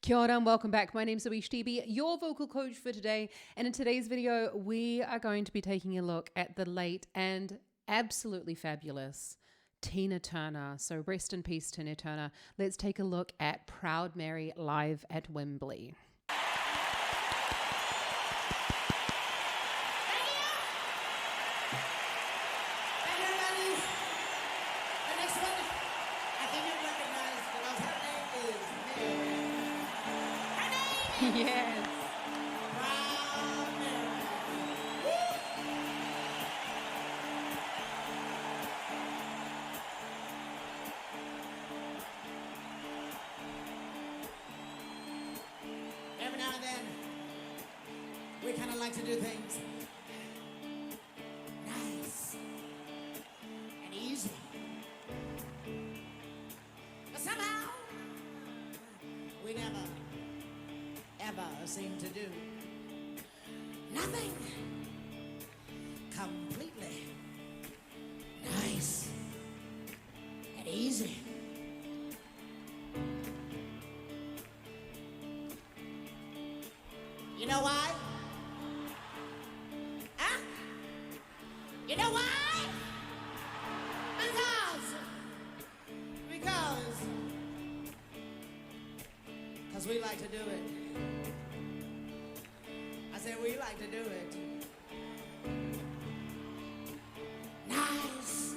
Kia ora and welcome back. My name's ZoeStibi, your vocal coach for today. And in today's video, we are going to be taking a look at the late and absolutely fabulous Tina Turner. So rest in peace, Tina Turner. Let's take a look at Proud Mary live at Wembley. Yes. Every now and then, we kind of like to do things nice and easy. But somehow, we never ever seem to do nothing completely nice and easy. You know why? Huh? You know why? Because we like to do it. I said we like to do it nice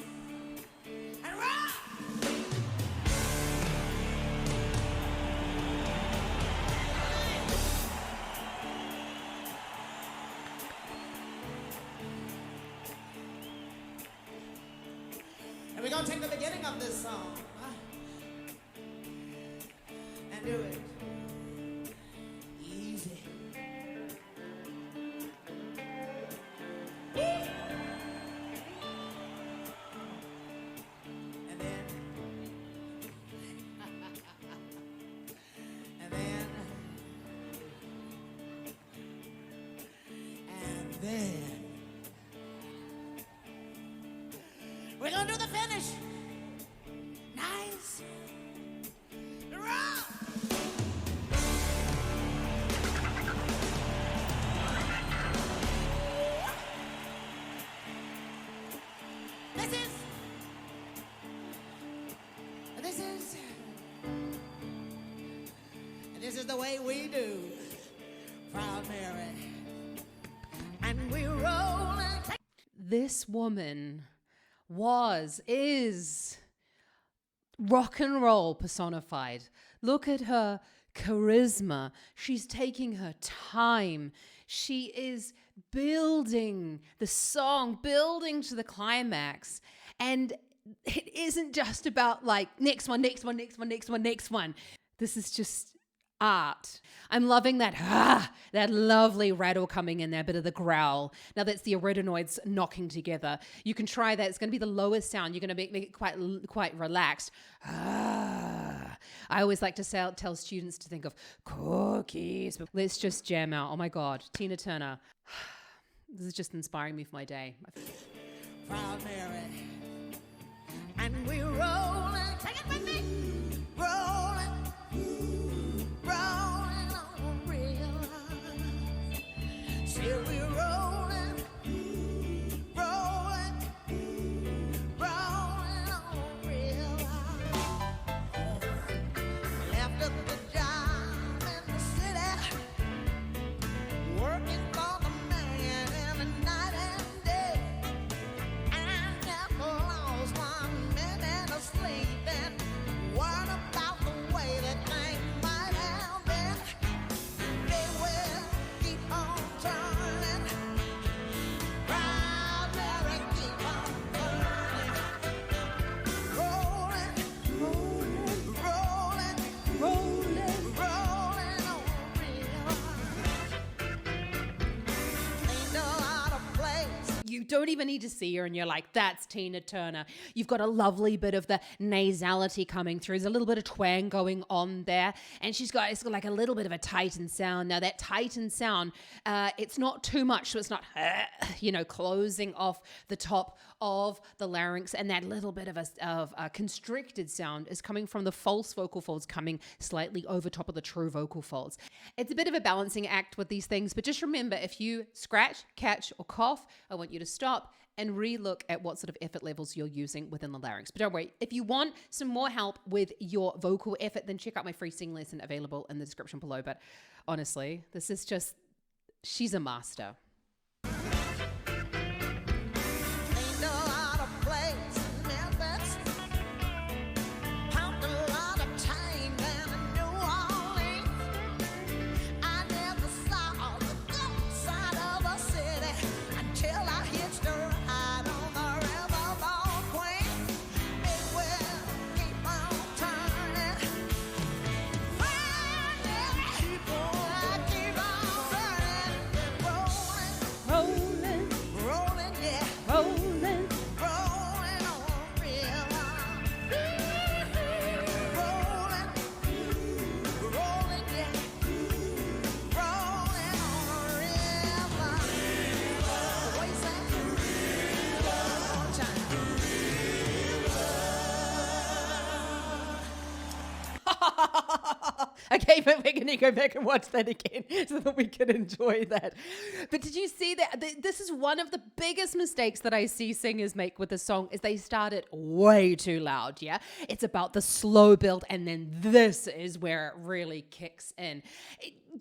and rough. And we're going to take the beginning of this song and do it easy. And then, we're gonna do the finish. Nice. Rock. This is the way we do Proud Mary. And we roll and take. This woman is rock and roll personified. Look at her charisma. She's taking her time. She is building the song, building to the climax. And it isn't just about like next one. This is just art. I'm loving that lovely rattle coming in there, a bit of the growl. Now that's the arytenoids knocking together. You can try that. It's going to be the lowest sound. You're going to make it quite relaxed. I always like to tell students to think of cookies. But let's just jam out. Oh my God, Tina Turner. This is just inspiring me for my day. Proud Mary. And we roll and take it with me. Rolling on real life. See we rolling on real life. Left up the job in the city, working for the man in the night and day. I never lost 1 minute of sleep. don't even need to see her and you're like, that's Tina Turner. You've got a lovely bit of the nasality coming through. There's a little bit of twang going on there. And it's got like a little bit of a Titan sound. Now that Titan sound, it's not too much. So it's not, closing off the top of the larynx. And that little bit of a constricted sound is coming from the false vocal folds coming slightly over top of the true vocal folds. It's a bit of a balancing act with these things, but just remember, if you scratch, catch, or cough, I want you to stop and re-look at what sort of effort levels you're using within the larynx. But don't worry, if you want some more help with your vocal effort, then check out my free sing lesson available in the description below. But honestly, this is just, she's a master. Okay, but we're going to go back and watch that again so that we can enjoy that. But did you see that? This is one of the biggest mistakes that I see singers make with the song is they start it way too loud, yeah? It's about the slow build, and then this is where it really kicks in.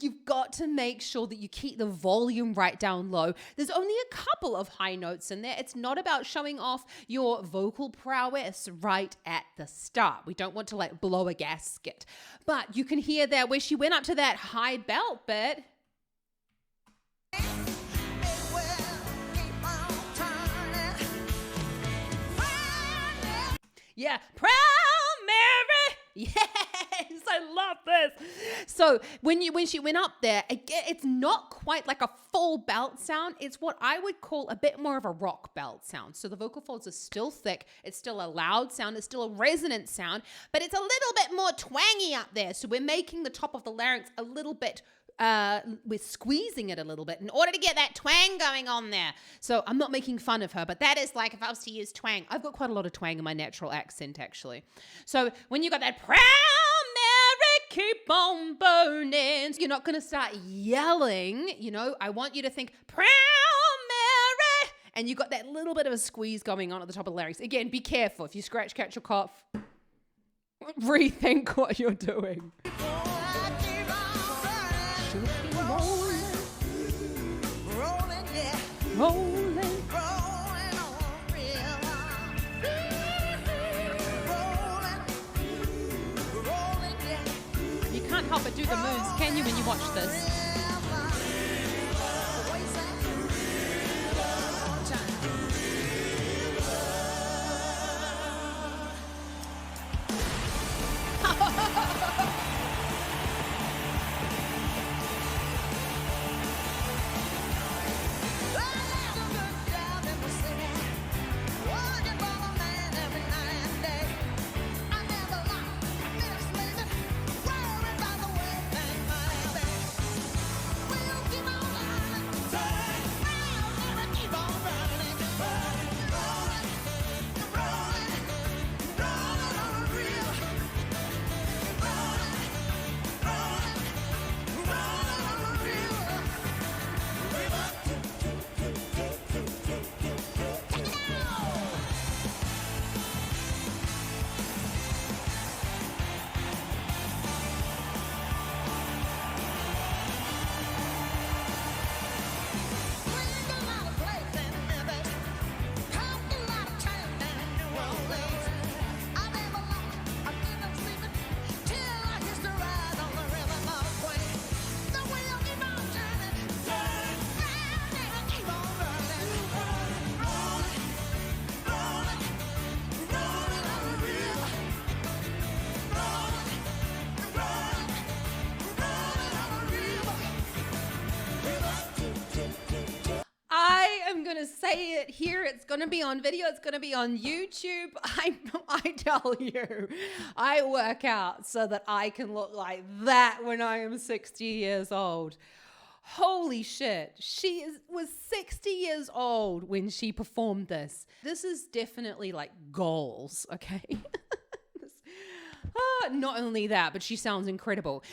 You've got to make sure that you keep the volume right down low. There's only a couple of high notes in there. It's not about showing off your vocal prowess right at the start. We don't want to like blow a gasket. But you can hear there where she went up to that high belt bit. Yeah, proud Mary. Yes, I love this. So when she went up there, again, it's not quite like a full belt sound. It's what I would call a bit more of a rock belt sound. So the vocal folds are still thick. It's still a loud sound. It's still a resonant sound, but it's a little bit more twangy up there. So we're making the top of the larynx a little bit we're squeezing it a little bit in order to get that twang going on there. So I'm not making fun of her, but that is like if I was to use twang. I've got quite a lot of twang in my natural accent, actually. So when you got that proud Mary, keep on burning, you're not going to start yelling, I want you to think proud Mary, and you got that little bit of a squeeze going on at the top of the larynx. Again, be careful. If you scratch, catch, or cough, rethink what you're doing. Rolling. You can't help but do the moves, can you, when you watch this? say it here. It's going to be on video. It's going to be on YouTube. I tell you, I work out so that I can look like that when I am 60 years old. Holy shit. She was 60 years old when she performed this. This is definitely like goals, okay? Not only that, but she sounds incredible.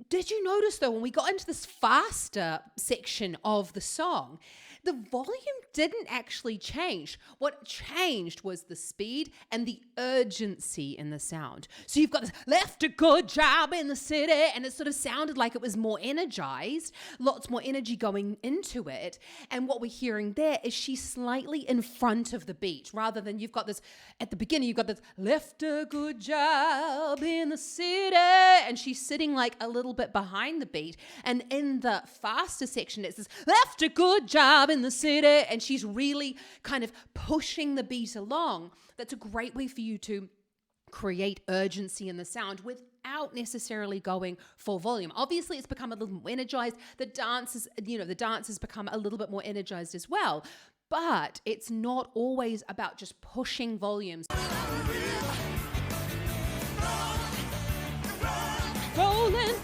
Did you notice though, when we got into this faster section of the song, the volume didn't actually change. What changed was the speed and the urgency in the sound. So you've got this, left a good job in the city, and it sort of sounded like it was more energized, lots more energy going into it. And what we're hearing there is she's slightly in front of the beat, rather than you've got this, at the beginning, you've got this, left a good job in the city, and she's sitting like a little bit behind the beat. And in the faster section, it's this, left a good job in the city, and she's really kind of pushing the beat along. That's a great way for you to create urgency in the sound without necessarily going full volume. Obviously, it's become a little more energized. The dancers become a little bit more energized as well. But it's not always about just pushing volumes. Rolling.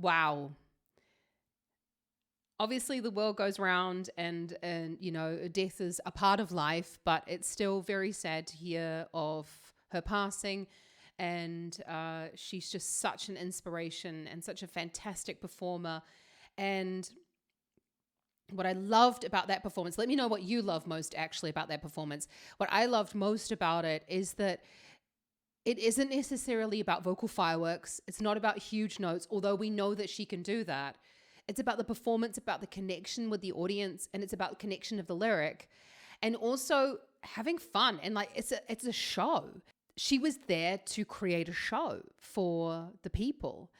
Wow. Obviously, the world goes round, and death is a part of life, but it's still very sad to hear of her passing. And she's just such an inspiration and such a fantastic performer. And what I loved about that performance, let me know what you love most actually about that performance. What I loved most about it is that it isn't necessarily about vocal fireworks. It's not about huge notes, although we know that she can do that. It's about the performance, about the connection with the audience, and it's about the connection of the lyric, and also having fun. And like, it's a show. She was there to create a show for the people.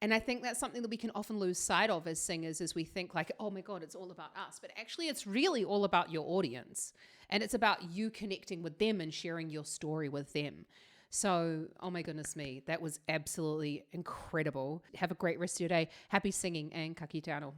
And I think that's something that we can often lose sight of as singers, as we think like, oh my God, it's all about us. But actually, it's really all about your audience. And it's about you connecting with them and sharing your story with them. So, oh my goodness me, that was absolutely incredible. Have a great rest of your day. Happy singing and ka kite anō.